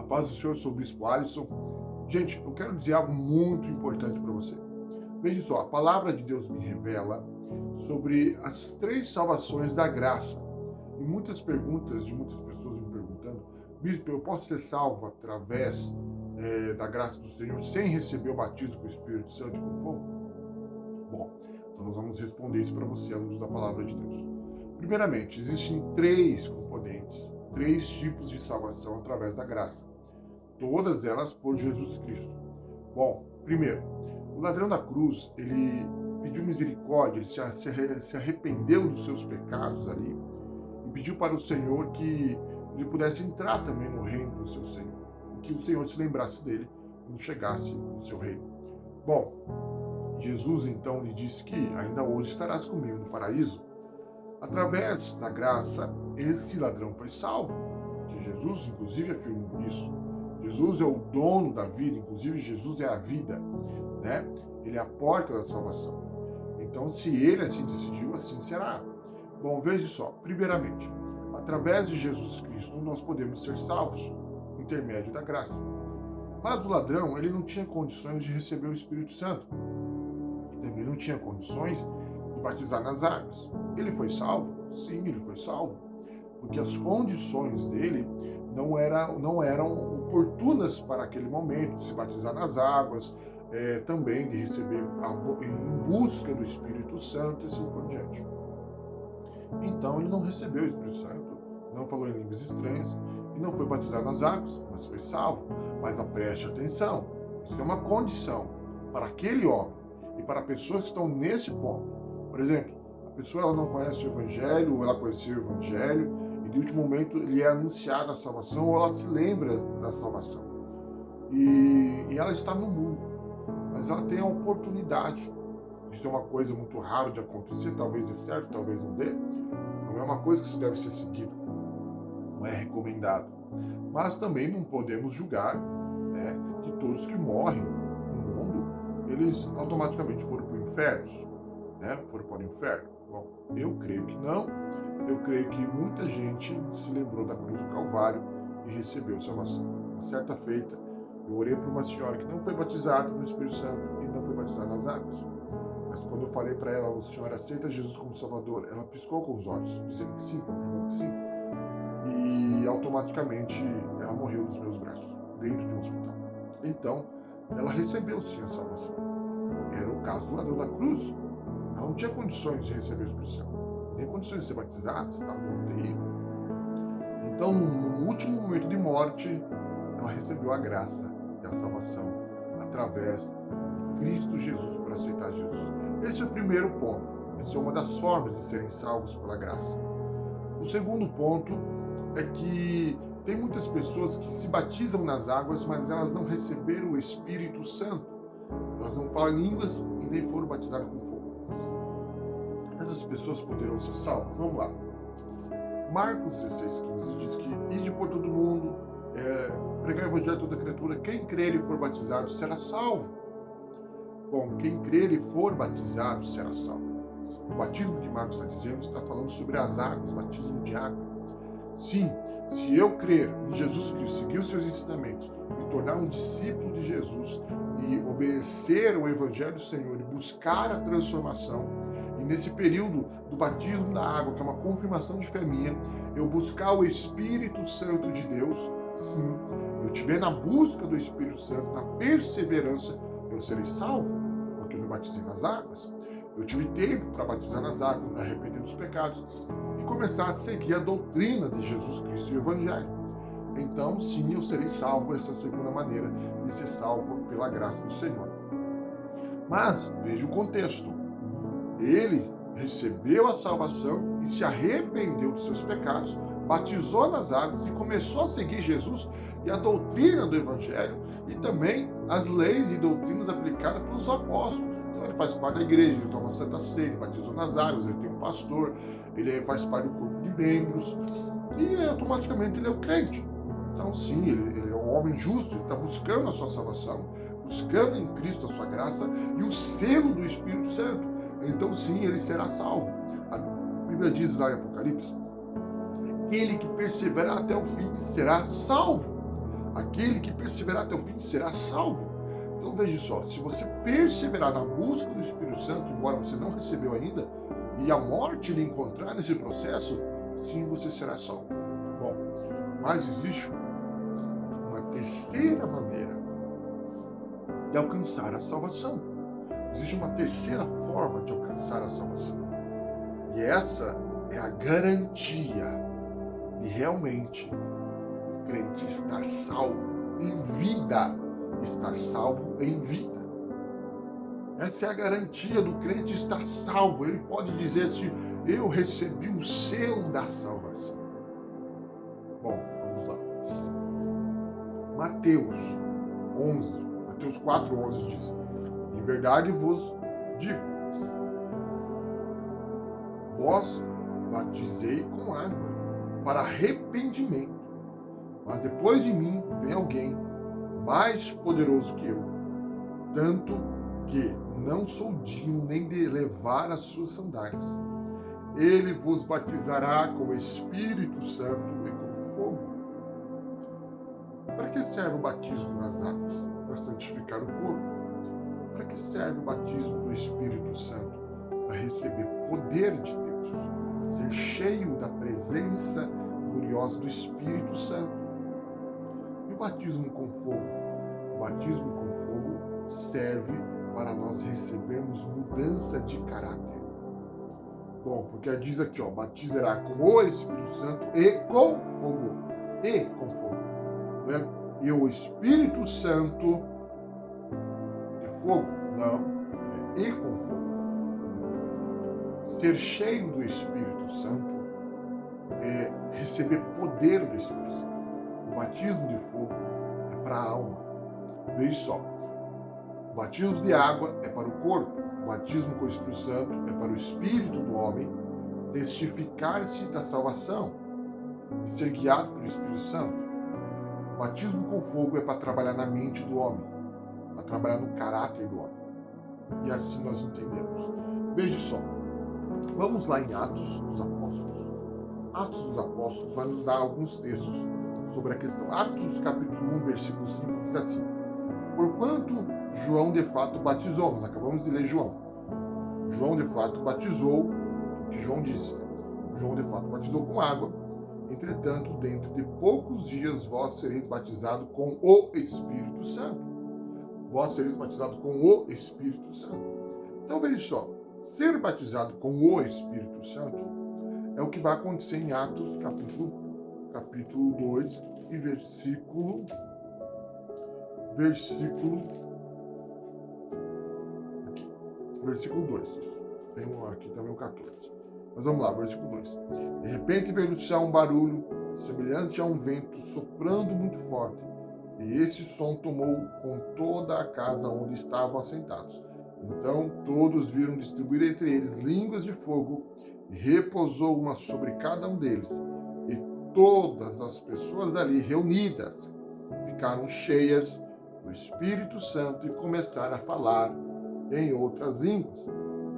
Paz do Senhor, sou o Bispo Alisson. Gente, eu quero dizer algo muito importante para você. Veja só, a palavra de Deus me revela sobre as três salvações da graça. E muitas perguntas de muitas pessoas me perguntando: Bispo, eu posso ser salvo através da graça do Senhor sem receber o batismo com o Espírito Santo e com fogo? Bom, então nós vamos responder isso para você à luz da palavra de Deus. Primeiramente, existem três componentes, três tipos de salvação através da graça. Todas elas por Jesus Cristo. Bom, primeiro, o ladrão da cruz, ele pediu misericórdia, ele se arrependeu dos seus pecados ali e pediu para o Senhor que ele pudesse entrar também no reino do seu Senhor, e que o Senhor se lembrasse dele quando chegasse no seu reino. Bom, Jesus então lhe disse que ainda hoje estarás comigo no paraíso. Através da graça, esse ladrão foi salvo, que Jesus inclusive afirmou isso. Jesus é o dono da vida, inclusive Jesus é a vida, né? Ele é a porta da salvação. Então, se ele assim decidiu, assim será. Bom, veja só, primeiramente, através de Jesus Cristo nós podemos ser salvos, por intermédio da graça. Mas o ladrão, ele não tinha condições de receber o Espírito Santo. E também não tinha condições de batizar nas águas. Ele foi salvo? Sim, ele foi salvo. Porque as condições dele não eram oportunas para aquele momento, de se batizar nas águas, também de receber em busca do Espírito Santo e assim por diante. Então ele não recebeu o Espírito Santo, não falou em línguas estranhas e não foi batizado nas águas, mas foi salvo. Mas preste atenção, isso é uma condição para aquele homem e para pessoas que estão nesse ponto. Por exemplo, a pessoa ela não conhece o Evangelho, ou ela conheceu o Evangelho, e de último momento lhe é anunciada a salvação, ou ela se lembra da salvação. E ela está no mundo, mas ela tem a oportunidade. Isso é uma coisa muito rara de acontecer, talvez dê certo, talvez não dê. Não é uma coisa que se deve ser seguido, não é recomendado. Mas também não podemos julgar, né, que todos que morrem no mundo, eles automaticamente foram para o inferno, né? Foram para o inferno. Bom, eu creio que não. Eu creio que muita gente se lembrou da cruz do Calvário e recebeu salvação. Uma certa feita, eu orei para uma senhora que não foi batizada no Espírito Santo e não foi batizada nas águas. Mas quando eu falei para ela: a senhora aceita Jesus como Salvador? Ela piscou com os olhos, dizendo que sim, confirmando que sim. E automaticamente ela morreu nos meus braços, dentro de um hospital. Então, ela recebeu sim a salvação. Era o caso do ladrão da cruz. Ela não tinha condições de receber o Espírito Santo, nem condições de ser batizada, estava no UTI. Então, no último momento de morte, ela recebeu a graça e a salvação através de Cristo Jesus, por aceitar Jesus. Esse é o primeiro ponto. Essa é uma das formas de serem salvos pela graça. O segundo ponto é que tem muitas pessoas que se batizam nas águas, mas elas não receberam o Espírito Santo. Elas não falam línguas e nem foram batizadas com fogo. Essas pessoas poderão ser salvas? Vamos lá. Marcos 16,15 diz que ide por todo mundo, pregar o evangelho a toda criatura, quem crer e for batizado será salvo. Bom, quem crer e for batizado será salvo. O batismo que Marcos está dizendo está falando sobre as águas, batismo de água. Sim, se eu crer em Jesus Cristo, seguir os seus ensinamentos, me tornar um discípulo de Jesus e obedecer o evangelho do Senhor e buscar a transformação, e nesse período do batismo da água, que é uma confirmação de fé minha, eu buscar o Espírito Santo de Deus, sim, eu estiver na busca do Espírito Santo, na perseverança, eu serei salvo, porque eu me batizei nas águas. Eu tive tempo para batizar nas águas, me arrepender dos pecados e começar a seguir a doutrina de Jesus Cristo e o Evangelho. Então, sim, eu serei salvo. Essa é a segunda maneira de ser salvo pela graça do Senhor. Mas, veja o contexto. Ele recebeu a salvação e se arrependeu dos seus pecados, batizou nas águas e começou a seguir Jesus e a doutrina do Evangelho e também as leis e doutrinas aplicadas pelos apóstolos. Então ele faz parte da igreja, ele toma Santa Ceia, ele batizou nas águas, ele tem um pastor, ele faz parte do corpo de membros e automaticamente ele é o crente. Então sim, ele é um homem justo, ele está buscando a sua salvação, buscando em Cristo a sua graça e o selo do Espírito Santo. Então sim, ele será salvo. A Bíblia diz lá em Apocalipse: aquele que perseverar até o fim será salvo. Aquele que perseverar até o fim será salvo. Então veja só, se você perseverar na busca do Espírito Santo, embora você não recebeu ainda, e a morte lhe encontrar nesse processo, sim, você será salvo. Bom, mas existe uma terceira maneira de alcançar a salvação. Existe uma terceira forma de alcançar a salvação. E essa é a garantia de realmente o crente estar salvo em vida. Estar salvo em vida. Essa é a garantia do crente estar salvo. Ele pode dizer assim: eu recebi o selo da salvação. Bom, vamos lá. Mateus 4:11 diz: em verdade vos digo, vós batizei com água para arrependimento, mas depois de mim vem alguém mais poderoso que eu, tanto que não sou digno nem de levar as suas sandálias. Ele vos batizará com o Espírito Santo e com fogo. Para que serve o batismo nas águas? Para santificar o corpo. Para que serve o batismo do Espírito Santo? Para receber poder de Deus, para ser cheio da presença gloriosa do Espírito Santo. E o batismo com fogo? O batismo com fogo serve para nós recebermos mudança de caráter. Bom, porque diz aqui, batizará com o Espírito Santo e com fogo. E com fogo. Né? E o Espírito Santo de fogo? Não. É e com fogo. Ser cheio do Espírito Santo é receber poder do Espírito Santo. O batismo de fogo é para a alma. Veja só. O batismo de água é para o corpo. O batismo com o Espírito Santo é para o espírito do homem testificar-se da salvação e ser guiado pelo Espírito Santo. O batismo com fogo é para trabalhar na mente do homem, para trabalhar no caráter do homem. E assim nós entendemos. Veja só. Vamos lá em Atos dos Apóstolos. Atos dos Apóstolos vai nos dar alguns textos sobre a questão. Atos capítulo 1, versículo 5 diz assim: porquanto João de fato batizou, nós acabamos de ler João. João de fato batizou, o que João disse. João de fato batizou com água, entretanto, dentro de poucos dias vós sereis batizados com o Espírito Santo. Vós sereis batizados com o Espírito Santo. Então veja só, ser batizado com o Espírito Santo é o que vai acontecer em Atos capítulo 2 e versículo 2. Tem aqui também o 14. Mas vamos lá, versículo 2. De repente veio do céu um barulho semelhante a um vento soprando muito forte, e esse som tomou com toda a casa onde estavam assentados. Então todos viram distribuir entre eles línguas de fogo, e repousou uma sobre cada um deles. E todas as pessoas ali reunidas ficaram cheias do Espírito Santo e começaram a falar em outras línguas,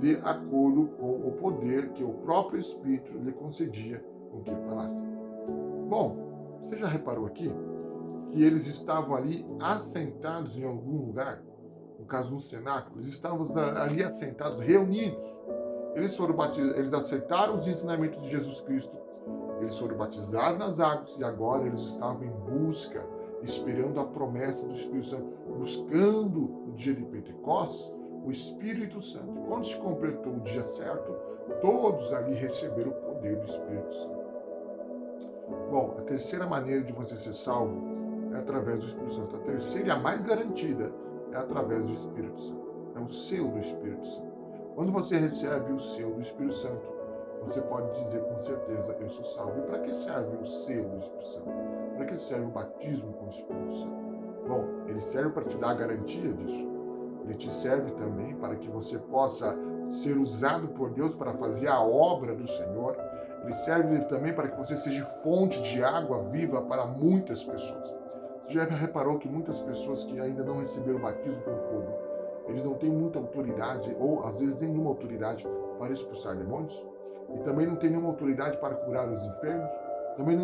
de acordo com o poder que o próprio Espírito lhe concedia com que falasse. Bom, você já reparou aqui que eles estavam ali assentados em algum lugar? No caso, no cenáculo, eles estavam ali assentados, reunidos. Eles foram batizados, eles aceitaram os ensinamentos de Jesus Cristo, eles foram batizados nas águas e agora eles estavam em busca, esperando a promessa do Espírito Santo, buscando o dia de Pentecostes, o Espírito Santo. Quando se completou o dia certo, todos ali receberam o poder do Espírito Santo. Bom, a terceira maneira de você ser salvo é através do Espírito Santo. A terceira e a mais garantida é através do Espírito Santo. É o selo do Espírito Santo. Quando você recebe o selo do Espírito Santo, você pode dizer com certeza: eu sou salvo. E para que serve o selo do Espírito Santo? Para que serve o batismo com o Espírito Santo? Bom, ele serve para te dar a garantia disso. Ele te serve também para que você possa ser usado por Deus para fazer a obra do Senhor. Ele serve também para que você seja fonte de água viva para muitas pessoas. Você já reparou que muitas pessoas que ainda não receberam o batismo com fogo, eles não têm muita autoridade, ou às vezes nenhuma autoridade para expulsar demônios? E também não tem nenhuma autoridade para curar os enfermos? Também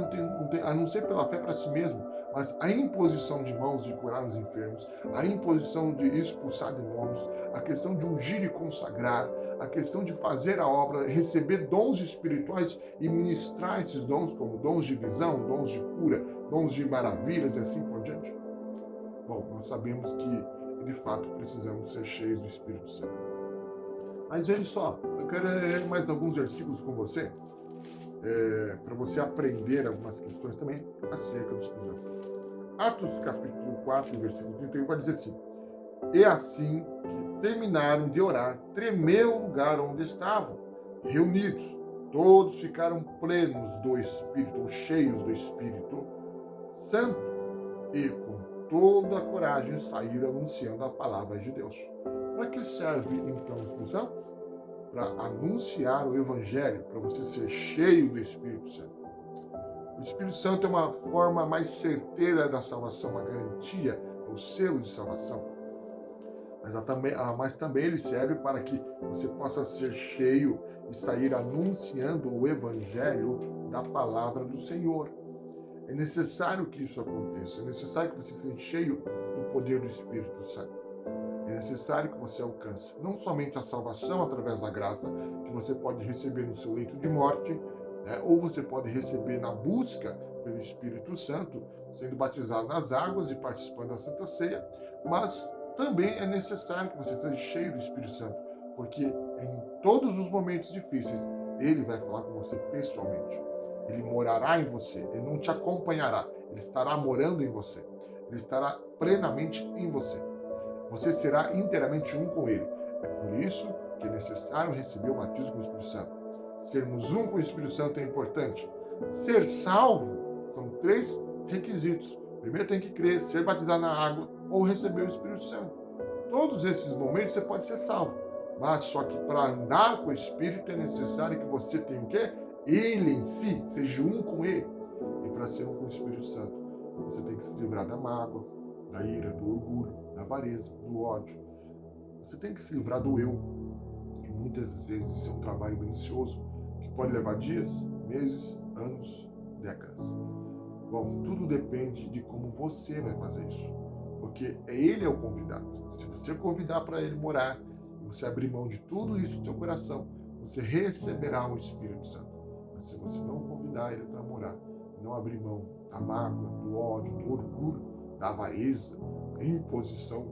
a não ser pela fé para si mesmo, mas a imposição de mãos de curar os enfermos, a imposição de expulsar demônios, a questão de ungir e consagrar, a questão de fazer a obra, receber dons espirituais e ministrar esses dons, como dons de visão, dons de cura, dons de maravilhas e assim por diante. Bom, nós sabemos que, de fato, precisamos ser cheios do Espírito Santo. Mas veja só, eu quero ler mais alguns versículos com você, para você aprender algumas questões também acerca do Espírito Santo. Atos capítulo 4, versículo 31, vai dizer assim: E assim que terminaram de orar, tremeu o lugar onde estavam reunidos. Todos ficaram plenos do Espírito, ou cheios do Espírito Santo, e com toda a coragem saíram anunciando a palavra de Deus. Para que serve então a Espírito Santo? Para anunciar o Evangelho, para você ser cheio do Espírito Santo. O Espírito Santo é uma forma mais certeira da salvação, uma garantia, é o selo de salvação. Mas também ele serve para que você possa ser cheio e sair anunciando o Evangelho da palavra do Senhor. É necessário que isso aconteça, é necessário que você seja cheio do poder do Espírito Santo. É necessário que você alcance não somente a salvação através da graça, que você pode receber no seu leito de morte, né, ou você pode receber na busca pelo Espírito Santo, sendo batizado nas águas e participando da Santa Ceia, mas também é necessário que você seja cheio do Espírito Santo, porque em todos os momentos difíceis, ele vai falar com você pessoalmente. Ele morará em você, ele não te acompanhará, ele estará morando em você, ele estará plenamente em você. Você será inteiramente um com ele. É por isso que é necessário receber o batismo com o Espírito Santo. Sermos um com o Espírito Santo é importante. Ser salvo são 3 requisitos. Primeiro tem que crer, ser batizado na água ou receber o Espírito Santo. Todos esses momentos você pode ser salvo. Mas só que para andar com o Espírito é necessário que você tenha o quê? Ele em si, seja um com ele. E para ser um com o Espírito Santo, você tem que se livrar da mágoa, da ira, do orgulho, da avareza, do ódio. Você tem que se livrar do eu. E muitas vezes isso é um trabalho minucioso que pode levar dias, meses, anos, décadas. Bom, tudo depende de como você vai fazer isso. Porque ele é o convidado. Se você convidar para ele morar, e você abrir mão de tudo isso no seu coração, você receberá o Espírito Santo. Mas se você não convidar ele para morar, não abrir mão da mágoa, do ódio, do orgulho, da avareza, da imposição,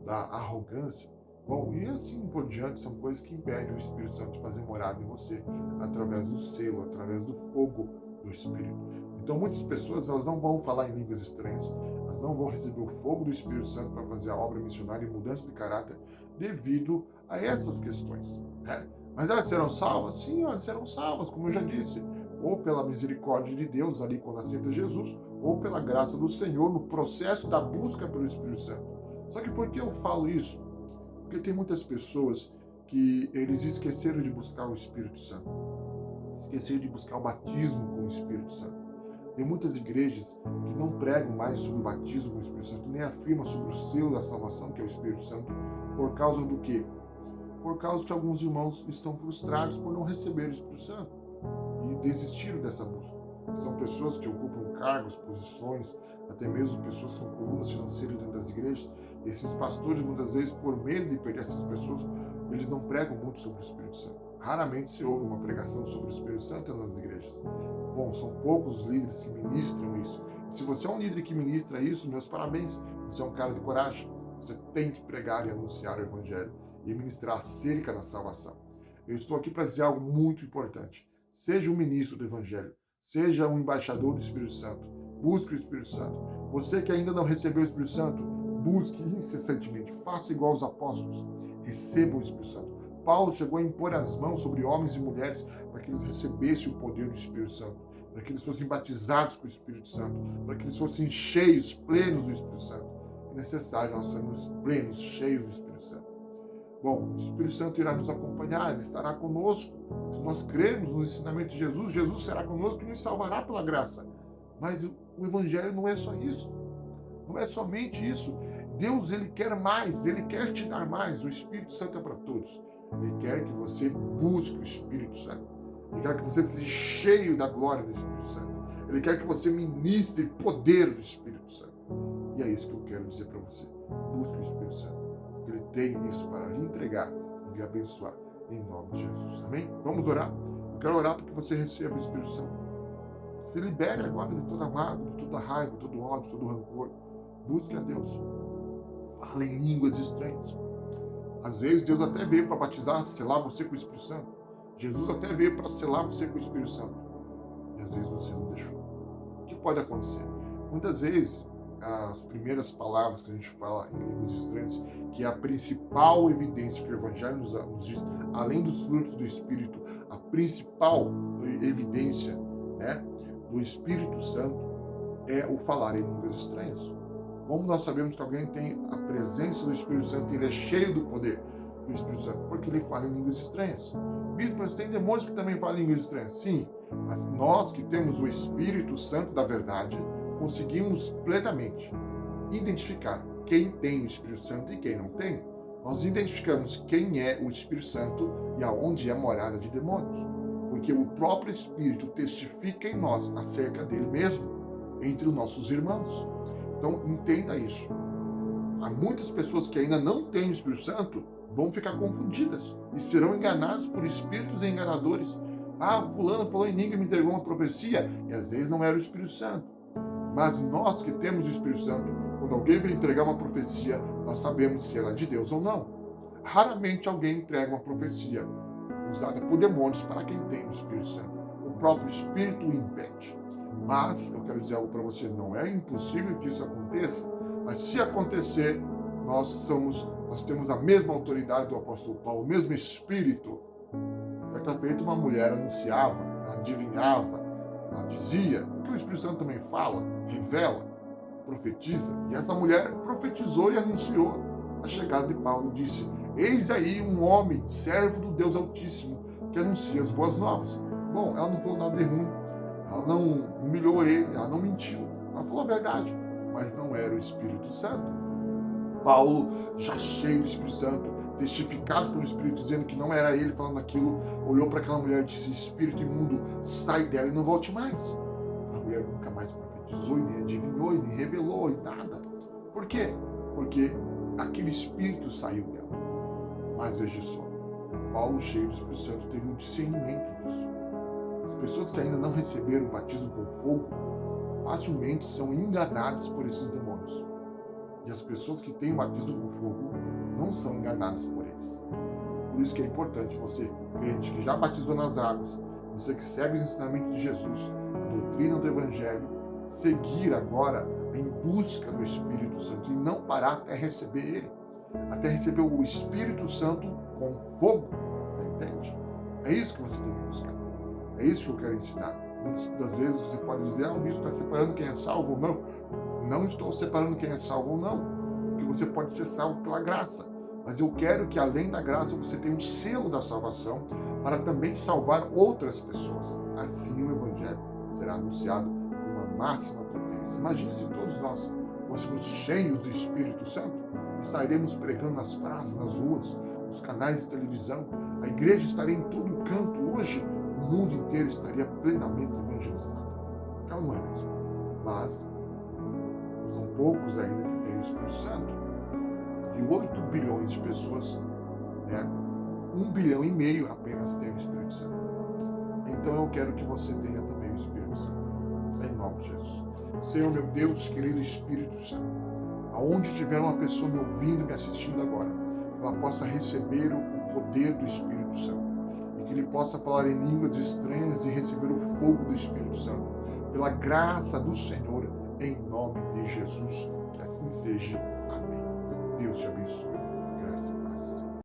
da arrogância, bom, e assim por diante, são coisas que impedem o Espírito Santo de fazer morada em você, através do selo, através do fogo do Espírito. Então muitas pessoas, elas não vão falar em línguas estranhas, elas não vão receber o fogo do Espírito Santo para fazer a obra missionária e mudança de caráter devido a essas questões, né? Mas elas serão salvas? Sim, elas serão salvas, como eu já disse, ou pela misericórdia de Deus ali quando aceita Jesus, ou pela graça do Senhor no processo da busca pelo Espírito Santo. Só que por que eu falo isso? Porque tem muitas pessoas que eles esqueceram de buscar o Espírito Santo, esqueceram de buscar o batismo com o Espírito Santo. Tem muitas igrejas que não pregam mais sobre o batismo com o Espírito Santo, nem afirmam sobre o selo da salvação, que é o Espírito Santo, por causa do quê? Por causa que alguns irmãos estão frustrados por não receber o Espírito Santo e desistiram dessa busca. São pessoas que ocupam cargos, posições, até mesmo pessoas que são colunas financeiras dentro das igrejas. E esses pastores, muitas vezes, por medo de perder essas pessoas, eles não pregam muito sobre o Espírito Santo. Raramente se ouve uma pregação sobre o Espírito Santo nas igrejas. Bom, são poucos os líderes que ministram isso. E se você é um líder que ministra isso, meus parabéns. Você é um cara de coragem. Você tem que pregar e anunciar o Evangelho e ministrar acerca da salvação. Eu estou aqui para dizer algo muito importante. Seja um ministro do Evangelho. Seja um embaixador do Espírito Santo. Busque o Espírito Santo. Você que ainda não recebeu o Espírito Santo, busque incessantemente. Faça igual aos apóstolos. Receba o Espírito Santo. Paulo chegou a impor as mãos sobre homens e mulheres para que eles recebessem o poder do Espírito Santo, para que eles fossem batizados com o Espírito Santo, para que eles fossem cheios, plenos do Espírito Santo. É necessário nós sermos plenos, cheios do Espírito Santo. Bom, o Espírito Santo irá nos acompanhar, ele estará conosco. Se nós crermos no ensinamento de Jesus, Jesus será conosco e nos salvará pela graça. Mas o Evangelho não é só isso. Não é somente isso. Deus, ele quer mais, ele quer te dar mais. O Espírito Santo é para todos. Ele quer que você busque o Espírito Santo. Ele quer que você seja cheio da glória do Espírito Santo. Ele quer que você ministre poder do Espírito Santo. E é isso que eu quero dizer para você. Busque o Espírito Santo, porque ele tem isso para lhe entregar e lhe abençoar, em nome de Jesus. Amém? Vamos orar? Eu quero orar para que você receba o Espírito Santo. Se libere agora de toda mágoa, de toda raiva, de todo ódio, de todo rancor. Busque a Deus. Fale em línguas estranhas. Às vezes Deus até veio para batizar, selar você com o Espírito Santo. Jesus até veio para selar você com o Espírito Santo. E às vezes você não deixou. O que pode acontecer? Muitas vezes, as primeiras palavras que a gente fala em línguas estranhas, que é a principal evidência que o Evangelho nos diz, além dos frutos do Espírito, a principal evidência, né, do Espírito Santo é o falar em línguas estranhas. Como nós sabemos que alguém tem a presença do Espírito Santo e ele é cheio do poder do Espírito Santo? Porque ele fala em línguas estranhas. Bispo, mas tem demônios que também falam em línguas estranhas? Sim, mas nós que temos o Espírito Santo da verdade, conseguimos plenamente identificar quem tem o Espírito Santo e quem não tem. Nós identificamos quem é o Espírito Santo e aonde é a morada de demônios. Porque o próprio Espírito testifica em nós acerca dele mesmo, entre os nossos irmãos. Então, entenda isso. Há muitas pessoas que ainda não têm o Espírito Santo, vão ficar confundidas e serão enganados por espíritos enganadores. Ah, fulano falou em língua e me entregou uma profecia, e às vezes não era o Espírito Santo. Mas nós que temos o Espírito Santo, quando alguém vem entregar uma profecia, nós sabemos se ela é de Deus ou não. Raramente alguém entrega uma profecia usada por demônios para quem tem o Espírito Santo. O próprio Espírito o impede. Mas, eu quero dizer algo para você, não é impossível que isso aconteça, mas se acontecer, nós temos a mesma autoridade do apóstolo Paulo, o mesmo Espírito. Certa feita, uma mulher anunciava, ela adivinhava, ela dizia, o que o Espírito Santo também fala, revela, profetiza, e essa mulher profetizou e anunciou a chegada de Paulo, disse: eis aí um homem, servo do Deus Altíssimo, que anuncia as boas novas. Bom, ela não falou nada de ruim, ela não humilhou ele, ela não mentiu, ela falou a verdade, mas não era o Espírito Santo. Paulo, já cheio do Espírito Santo, testificado pelo Espírito, dizendo que não era ele falando aquilo, olhou para aquela mulher e disse: espírito imundo, sai dela e não volte mais. A mulher nunca mais profetizou, e nem adivinhou, e nem revelou, e nada. Por quê? Porque aquele espírito saiu dela. Mas veja só, Paulo, cheio do Espírito Santo, teve um discernimento disso. As pessoas que ainda não receberam o batismo com fogo, facilmente são enganadas por esses demônios. E as pessoas que têm o batismo com fogo não são enganadas por eles. Por isso que é importante você, crente que já batizou nas águas, você que segue os ensinamentos de Jesus, a doutrina do Evangelho, seguir agora em busca do Espírito Santo e não parar até receber ele, até receber o Espírito Santo com fogo, entende? É isso que você tem que buscar. É isso que eu quero ensinar. Muitas das vezes você pode dizer: ah, o bispo está separando quem é salvo ou não. Não estou separando quem é salvo ou não, porque você pode ser salvo pela graça. Mas eu quero que, além da graça, você tenha um selo da salvação para também salvar outras pessoas. Assim o Evangelho será anunciado com uma máxima potência. Imagine se todos nós fôssemos cheios do Espírito Santo, estaremos pregando nas praças, nas ruas, nos canais de televisão. A igreja estaria em todo canto. Hoje, o mundo inteiro estaria plenamente evangelizado. Então não é mesmo. Mas são poucos ainda que têm o Espírito Santo. De 8 bilhões de pessoas, né, 1,5 bilhão apenas tem o Espírito Santo. Então eu quero que você tenha também o Espírito Santo. Em nome de Jesus. Senhor meu Deus, querido Espírito Santo, aonde tiver uma pessoa me ouvindo e me assistindo agora, ela possa receber o poder do Espírito Santo. E que ele possa falar em línguas estranhas e receber o fogo do Espírito Santo. Pela graça do Senhor, em nome de Jesus. Que assim seja. Amém. Deus te abençoe. Graças a Deus.